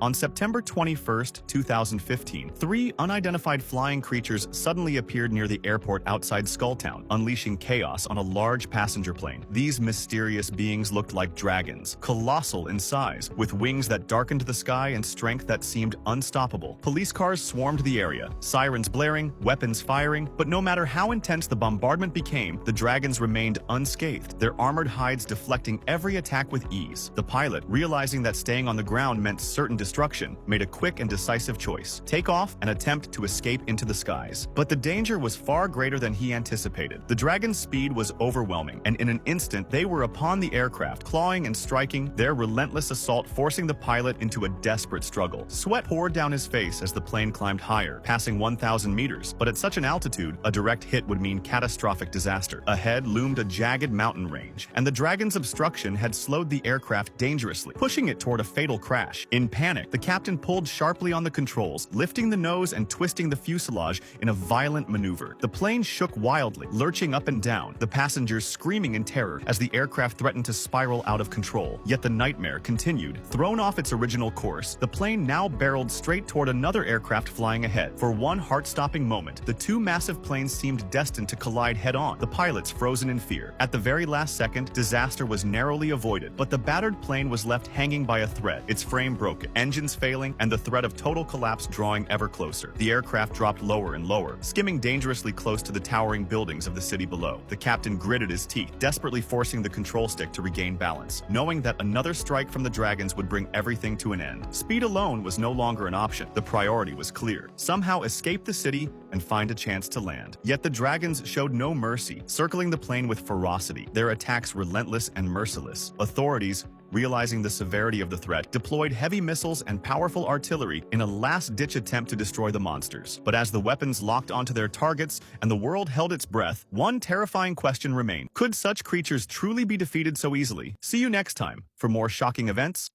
On September 21, 2015, three unidentified flying creatures suddenly appeared near the airport outside Skulltown, unleashing chaos on a large passenger plane. These mysterious beings looked like dragons, colossal in size, with wings that darkened the sky and strength that seemed unstoppable. Police cars swarmed the area, sirens blaring, weapons firing, but no matter how intense the bombardment became, the dragons remained unscathed, their armored hides deflecting every attack with ease. The pilot, realizing that staying on the ground meant certain destruction, made a quick and decisive choice: take off and attempt to escape into the skies. But the danger was far greater than he anticipated. The dragon's speed was overwhelming, and in an instant they were upon the aircraft, clawing and striking, their relentless assault forcing the pilot into a desperate struggle. Sweat poured down his face as the plane climbed higher, passing 1,000 meters, but at such an altitude, a direct hit would mean catastrophic disaster. Ahead loomed a jagged mountain range, and the dragon's obstruction had slowed the aircraft dangerously, pushing it toward a fatal crash. In panic, the captain pulled sharply on the controls, lifting the nose and twisting the fuselage in a violent maneuver. The plane shook wildly, lurching up and down, the passengers screaming in terror as the aircraft threatened to spiral out of control. Yet the nightmare continued. Thrown off its original course, the plane now barreled straight toward another aircraft flying ahead. For one heart-stopping moment, the two massive planes seemed destined to collide head-on, the pilots frozen in fear. At the very last second, disaster was narrowly avoided, but the battered plane was left hanging by a thread, its frame broken, engines failing, and the threat of total collapse drawing ever closer. The aircraft dropped lower and lower, skimming dangerously close to the towering buildings of the city below. The captain gritted his teeth, desperately forcing the control stick to regain balance, knowing that another strike from the dragons would bring everything to an end. Speed alone was no longer an option. The priority was clear: somehow escape the city and find a chance to land. Yet the dragons showed no mercy, circling the plane with ferocity, their attacks relentless and merciless. Authorities, realizing the severity of the threat, deployed heavy missiles and powerful artillery in a last-ditch attempt to destroy the monsters. But as the weapons locked onto their targets and the world held its breath, one terrifying question remained: could such creatures truly be defeated so easily? See you next time for more shocking events